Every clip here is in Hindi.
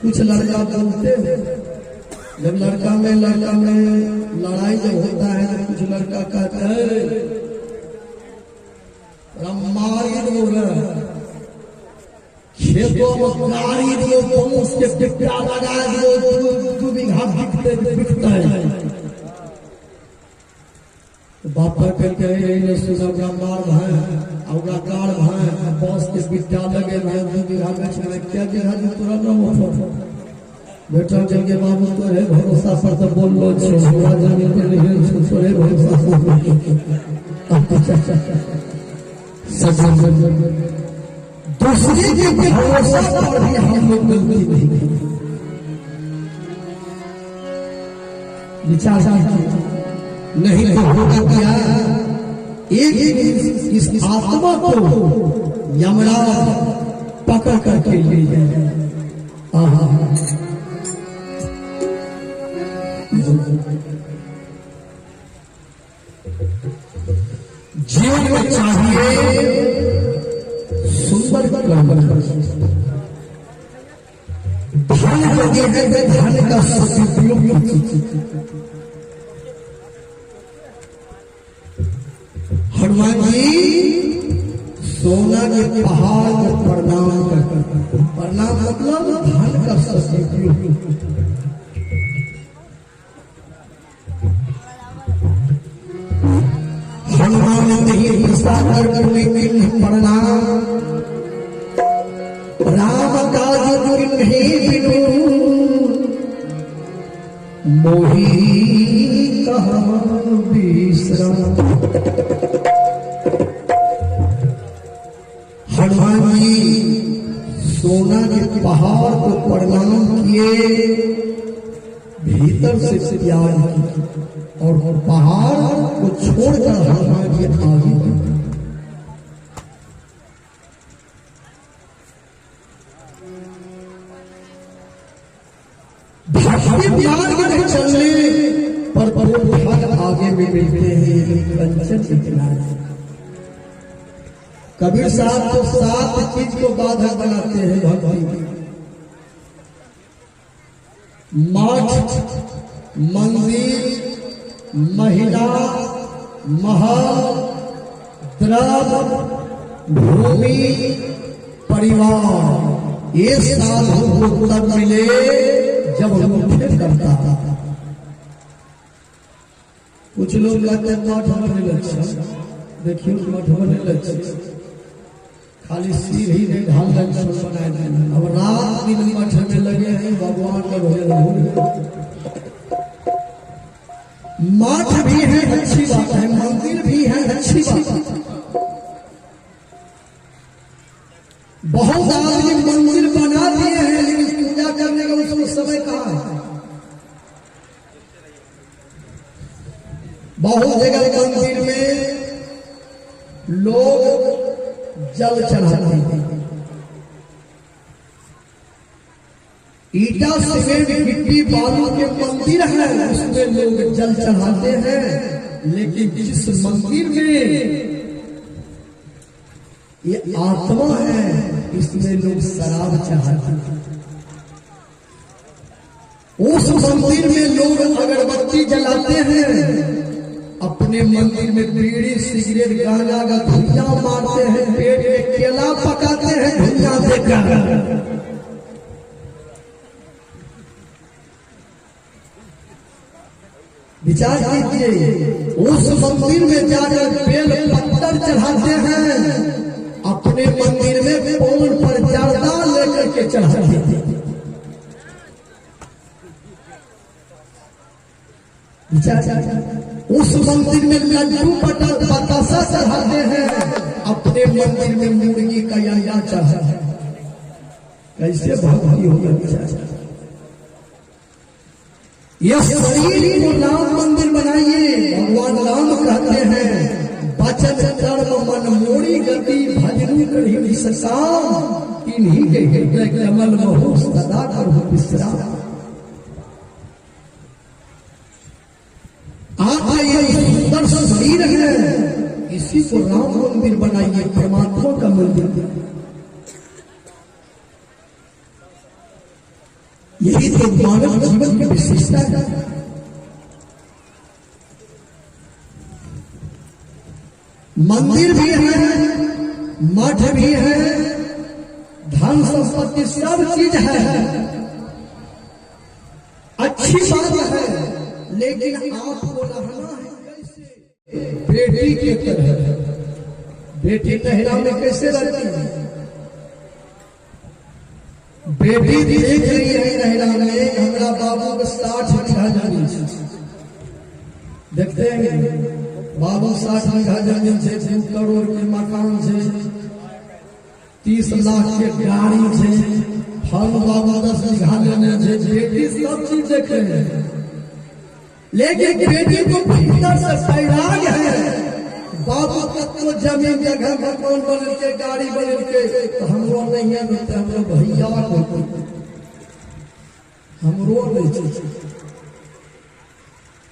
कुछ लड़का बोलते हैं, जब लड़का में लड़ाई जब होता है तो कुछ लड़का कहता है मारी दो खेतों में गाड़ी दो, बांस के टिक्का लगा दो, 2 बीघा बिकता है। बाप करके सुना मार भाई और गाड़ भाई बांस के बिट्टा लगे भाई 2 बीघा बेचना क्या जगह जो तोरा न हो बेटा चल के बाबू तो है भरोसा पर तो बोल लो छोड़ा जाने तो नहीं छोड़े भरोसा दूसरे के भरोसा पर भी हम लोग गलती नहीं विचार नहीं तो होगा क्या, एक इस आत्मा को यमराज पकड़ करके ले जाए। जीवन में चाहिए सुंदर कर्म, धन धन का सदुपयोग। हनुमान जी सोना के पहाड़ को प्रणाम करते, प्रणाम मतलब धन का सदुपयोग। हनुमान नहीं कर प्रणाम, राम काज बिनु मोही कहा विश्राम। हनुमान जी सोना के पहाड़ को प्रणाम किए, भीतर से त्याग किया और पहाड़ को छोड़कर हनुमान जी आगे बढ़े। भक्ति मार्ग में चलने पर फल आगे में मिलते हैं कंचन के किनारे। कबीर साहब तो 7 चीज को बाधक बनाते हैं भक्ति: मठ, मंदिर, महिला, महल, द्रव्य, भूमि, परिवार। ये साधु को तब मिले जब मुझे करता था। कुछ लोग कहते हैं मठ होने लक्षण, देखिए मठ होने लक्षण खाली सिर ही नहीं ढाल लक्षण बनाए देना। अब रात दिन मठ में लगे हैं भगवान का भजन। मठ भी है अच्छी बात है, मंदिर भी है अच्छी बात है। बहुत आदमी मंदिर बना दिए हैं लेकिन पूजा करने का उसको समय कहाँ है। बहुत जगह मंदिर में लोग जल चढ़ाते हैं, ईटा सीमेंट गिट्टी बालू के मंदिर है उसमें लोग जल चढ़ाते हैं। लेकिन जिस मंदिर में ये आत्मा है इसमें लोग शराब चढ़ाते हैं। उस मंदिर में लोग अगरबत्ती जलाते हैं, अपने मंदिर में बीड़ी सिगरेट गांजा का धुइयां मारते हैं, पेट में केला पकाते हैं धुइयां देकर। विचार कीजिए, उस मंदिर में जाकर बेल पत्थर चढ़ाते हैं, अपने मंदिर में पौन पर जर्दा लेकर के चढ़ाते हैं। उस मंदिर में लड्डू पटर बतासा चढ़ाते हैं, अपने मंदिर में मुर्गी का अंडा चढ़ाते हैं। कैसे भक्ति होगा विचार। यह शरीर को राम मंदिर बनाइए। भगवान राम कहते हैं वचन कर्म मन मोड़ी गति भजनु करी सकाम, इन्हीं के हृदय कमल में सदा करो विश्राम। आपका ये सुंदर शरीर है, इसी को राम मंदिर बनाइए, परमात्मा का मंदिर। यही तो मानव जीवन की विशेषता है। मंदिर भी है, मठ भी है, धन संपत्ति सब चीज है, अच्छी बात है, लेकिन आपको रहना है कैसे? बेटी के तरह। बेटी नहरा में कैसे रहती है? बेटी देख रही है नहरा में हमारा बाबू को 60 बीघा जमीन से, देखते हैं बाबू 60 बीघा जमीन से, 2 करोड़ के मकान से, 30 लाख के गाड़ी से, फल बाबू 10 बीघा लेने से, बेटी सब चीज देख रहे हैं, लेकिन बेटी को भीतर से बैराग है। बाबू तक तो जमीन जगह मकान बन के गाड़ी बन के, तो हमरो नहीं है, हमरो भैया हमरो नहीं चाहिए।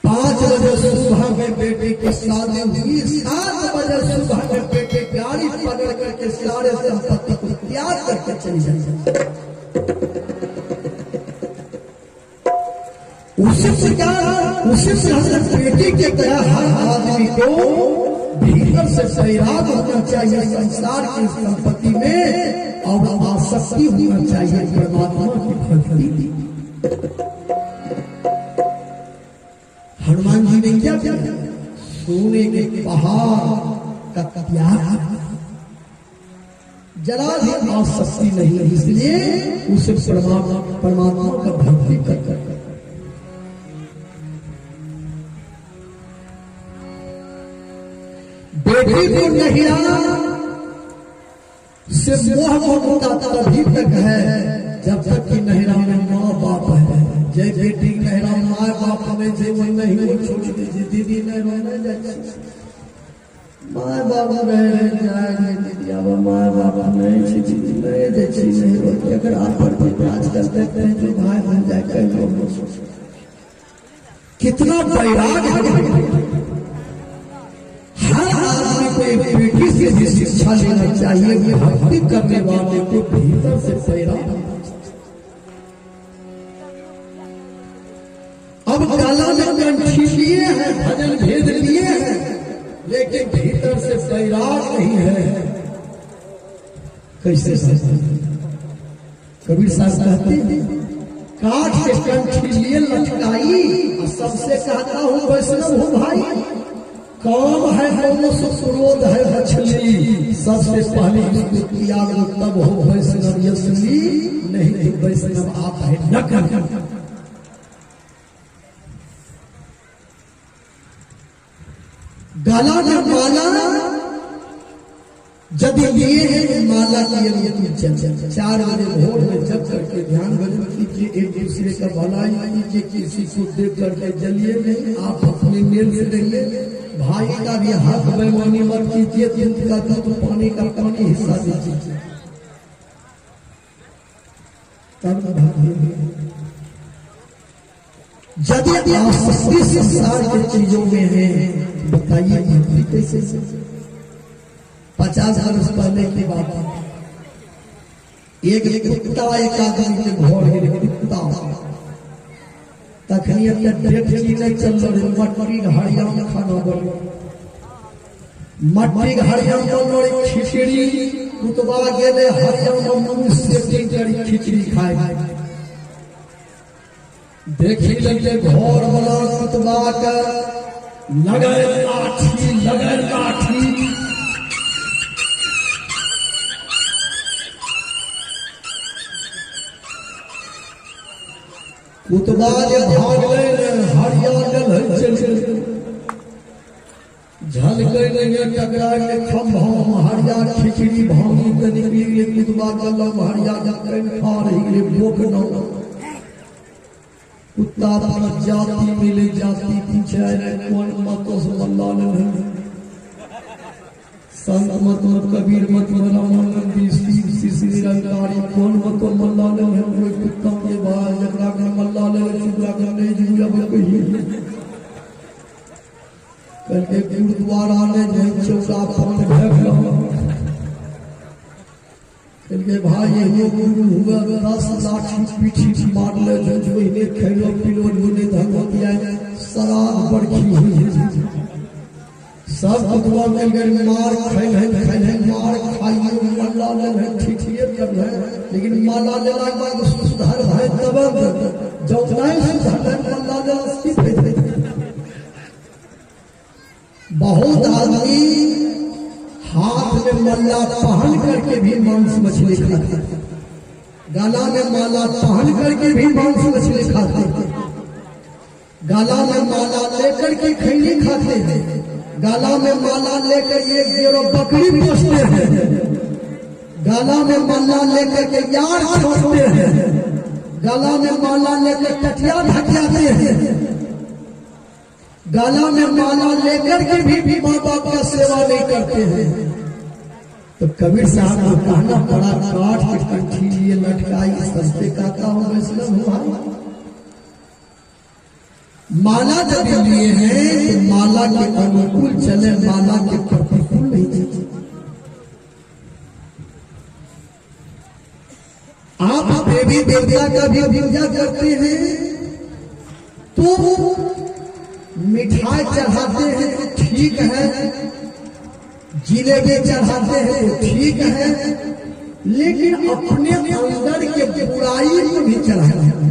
5 बजे सुबह में बेटी की शादी हुई, 7 बजे सुबह में बेटी गाड़ी पकड़ करके सारे संपत्ति को त्याग करके चली जाए। उसी प्रकार बेटी के तरह हर आदमी को भीतर से सैराग होना चाहिए संसार की संपत्ति में, और आसक्ति होना चाहिए परमात्मा की भक्ति। हनुमान जी ने क्या किया? सोने के पहाड़ का त्याग, जरा भी आसक्ति नहीं, इसलिए उसे परमात्मा का भक्ति कर बेटी को नहिरा से मोह ममता तभी तक है जब तक कि नहिरा में माँ बाप है। जय बेटी नहिरा माँ बाप नहीं थे वही नहीं वो छोड़ दीजिए, दीदी नहीं रहने जाए, माँ बाप रहे जाए दीदी, अब माँ बाप नहीं नहीं देखी नहीं रोती। अगर आप आजकल देखते हैं जो भाई बन जाए कहीं, कितना बैराग है। हर आदमी को एक बेटी से भी शिक्षा लेना चाहिए, भक्ति करने वाले को भीतर से बैराग। अब काला में कंठी लिए हैं, भजन भेद लिए हैं, लेकिन भीतर से बैराग नहीं है। कैसे कबीर साहब कहते हैं, काठ के कंठी लिए लटकाई, सबसे कहता हूँ वैष्णव हूँ भाई, काम है दोनों से क्रोध है मछली, सबसे पहले इसको त्याग लो तब हो वैष्णव असली, नहीं तो वैष्णव आप है नकली। गला में माला जब लिए हैं, माला की 4 बजे भोर में जब करके ध्यान भजन कीजिए, एक दूसरे का भलाई कीजिए, किसी को देख करके जलिए नहीं, आप अपने मेल से रहिए। भाई का भी हक बेईमानी मत कीजिए, दूध का दूध पानी का पानी हिस्सा दीजिए, तब यदि आसक्ति संसार के चीजों में है, बताइए भक्ति कैसे? 50 वर्ष पहले की बात है, एक कुत्ता एक आदमी के घर में कुत्ता तखनी नहीं चल रहे, मटरी घड़िया में खाना बन, मटरी घड़िया बन खिचड़ी, कुतबा गेले हरिया में से खिचड़ी खाए, देखी लगे घर वाला कुतबा का लगे लाठी, कुतबा जे भाग हरिया झलके नहीं टकरा के खम्भा हरिया खिचड़ी भांगी तनिक कुतबा गलम हरिया खा रही बोक न कुत्ता जाति मिले जाति पूछे कौन मतों से मल्ला संत मत कबीर मत रामानंद निरंकारी कौन मत मल्ला कोई कुत्ता के बाद जगरा का मल्ला नहीं जुड़ा कल के गुरुद्वारा ने चौका पान इनके भाई ये गुरु हुआ 10 लाख पीठी मार ले जो इन्हें खेलो पिलो ने धर्म दिया शराब बरखी हुई सब कुतवा मिल गए मार खाए मार खाइए मल्ला ले ठीक कर है लेकिन माला लेला के बाद सुधार है तब जब नहीं सुधार मल्ला ले अस्की बहुत आदमी हाथ में मल्ला पहन करके भी मांस मछली खाते, गला में माला पहन करके भी मांस मछली खाते, गला में माला लेकर के खैनी खाते हैं, गला में माला लेकर एक जोड़ो बकरी पोसते हैं, गला में माला लेकर के यार छोड़ते हैं, गला में माला लेकर टटिया ढकियाते हैं, गला में माला लेकर के भी माँ बाप का सेवा नहीं करते हैं। तो कबीर साहब को कहना पड़ा काठ की कंठी लिए लटकाई सस्ते कहता हूँ वैष्णव हुआ। माला जब लिए हैं तो माला के अनुकूल चले, माला के प्रतिकूल नहीं चले। आप देवी देवता का भी पूजा करते हैं तो मिठाई चढ़ाते हैं तो ठीक है, जिलेबी चढ़ाते हैं तो ठीक है, लेकिन अपने अंदर के बुराई को भी चढ़ाते हैं।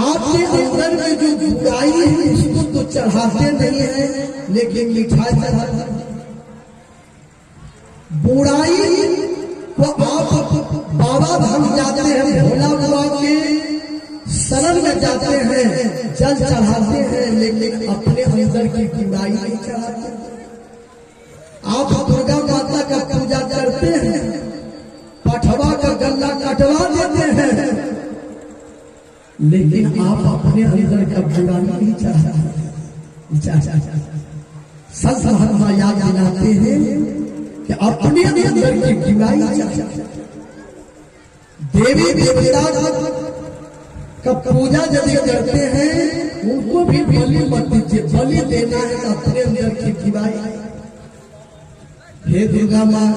आपके अंदर में जो बुराई है उसको तो चढ़ाते नहीं है, लेकिन मिठाई चढ़ाते हैं। बुराई को आप बाबा धाम जाते हैं, भोला बाबा के शरण में जाते हैं, जल चढ़ाते हैं, लेकिन अपने अंदर की बुराई नहीं चढ़ाते। आप दुर्गा माता का पूजा करते हैं, पठवा का गला कटवा देते हैं, लेकिन आप अपने अंदर का बुराई नहीं चढ़ाते। संत महात्मा याद दिलाते हैं कि अपने अंदर की बुराई चढ़ाते। देवी देवता का पूजा जब करते हैं उनको भी बलि मत दीजिए, बलि देना है अपने अंदर की बुराई। हे दुर्गा माँ,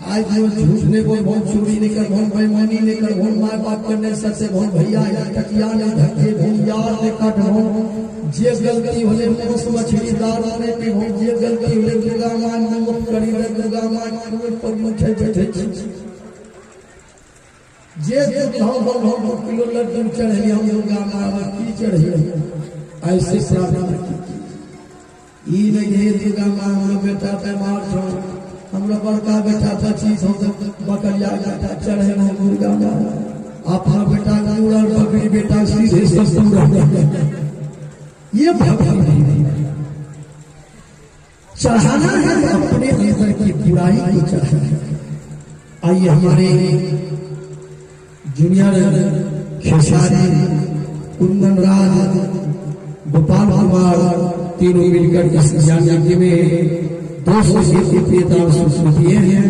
आज जो झूठ ने बोल बहुत चोरी नहीं कर, बहुत बेईमानी नहीं कर, बहुत माय बाप करने सच्चे, बहुत भैया टकिया ने धक्के, बहुत यार ने काट, बहुत जे गलती होले मांस मछली दार ने पी, बहुत जे गलती होले दुर्गा माँ ने मुक्त करी रे, दुर्गा माँ के पर मुठे बैठे जे बहुत किलो लड्डू चढ़े हम दुर्गा माँ की चढ़े ऐसे प्रार्थना की नहीं दुर्गा माँ हम बेटा बीमार छो, हम बड़का बेटा पच्चीस बकरिया बेटा चढ़े हम दुर्गा माँ, अपना बेटा उड़ल बकरी बेटा सीधे ये चढ़ाना है अपने अंदर की बुराई को चढ़ाना। आइए हमारे जूनियर खेसारी, कुंदन राज, गोपाल कुमार तीनों मिलकर इस ज्ञान यज्ञ में 200 की प्रियता सुस्मृति हैं।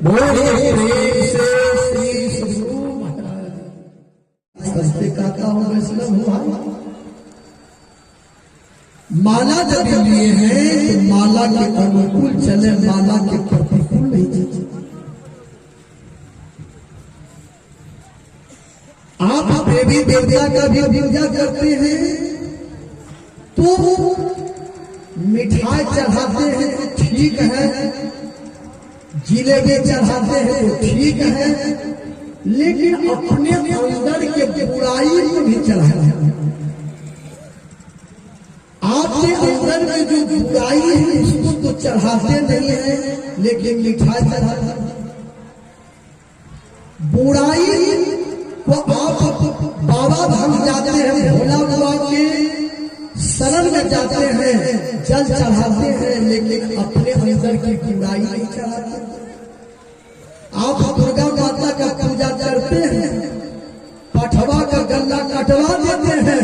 बोले प्रेम से श्री सद्गुरु महाराज। सस्ते कहता हूँ वैष्णव हुआ। माला जब लिए हैं तो माला के अनुकूल चले, माला के प्रतिकूल नहीं चले। आप देवी देवता का भी पूजा करते हैं तो मिठाई चढ़ाते हैं तो ठीक है, जिलेबी चढ़ाते हैं तो ठीक है, लेकिन अपने अंदर के बुराई को भी चढ़ाते हैं। आपके अंदर में जो बुराई है उसको तो चढ़ाते नहीं है, लेकिन मिठाई चढ़ाते हैं। बुराई को आप बाबा धाम जाते हैं, भोला बाबा के शरण में जाते हैं, जल चढ़ाते हैं, लेकिन अपने अंदर की बुराई नहीं चढ़ाते। आप दुर्गा माता का पूजा करते हैं, पठवा का गला कटवा देते हैं,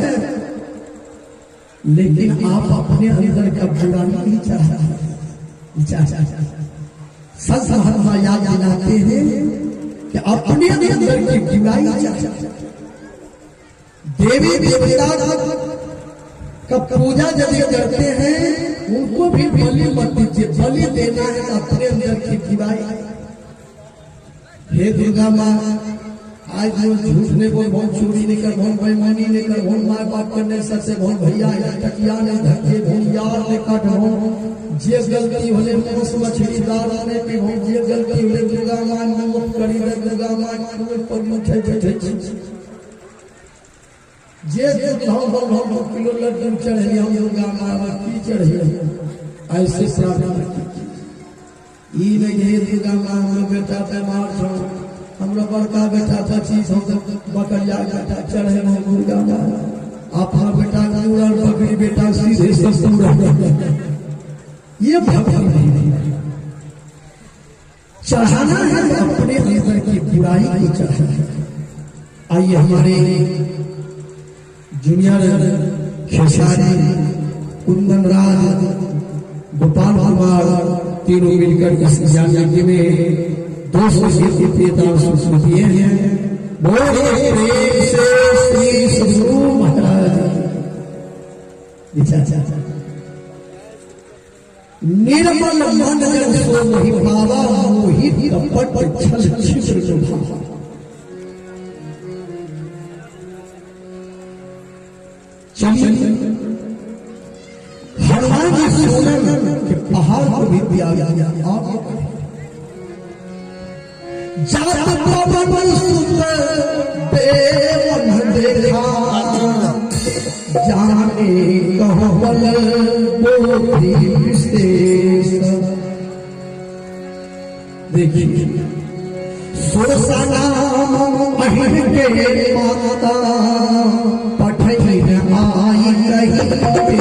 लेकिन आप अपने अंदर का बुराई नहीं चढ़ाते। संत महात्मा याद दिलाते हैं कि अपने अंदर की बुराई चढ़ाते। देवी देवता कब पूजा यदि करते हैं उनको भी बलि मत दीजिए, बलि देना है अपने अंदर की दिवाई। हे दुर्गा माँ, आज जो झूठ ने बोल, बहुत चोरी नहीं कर, बहुत बेईमानी नहीं कर, बहुत मार बाप करने सच्चे, बहुत भैया टकिया ने धक्के, बहुत यार ने काट, जे गलती होले मोस मछली दार ने के हो, जे गलती होले दुर्गा माँ मोत करी रे, दुर्गा माँ कोई पर मुठे ठे जे हम किलो लड्डू चढ़े हम दुर्गा माँ की चढ़े ऐसे प्रार्थना की। ई नहीं हे दुर्गा माँ हम बेटा बीमार छो, हमरा बड़का बेटा 25 हो बकरिया बेटा चढ़े हो दुर्गा माँ, अपना बेटा उड़न बकरी बेटा सीधे ससुर। ये भक्ति नहीं चढ़ाना है, अपने अंदर की बुराई को चढ़ाना है। आइए हमारे जूनियर खेसारी, कुंदन राज, गोपाल कुमार तीनों मिलकर इस ज्ञान यज्ञ में 200 दिए हैं। बोले प्रेम से श्री सद्गुरु महाराज निर्मल मन जन सो मोहि पावा, मोहित कपट छल छिद्र सुभावा। चलिए हनुमान जी सोलन के पहाड़ को भी दिया गया। जात पवन सुंदर देवन देखा, जाने कहवल बोधि विशेष। देखिए सोसा नाम महिम के माता, पठै आई कही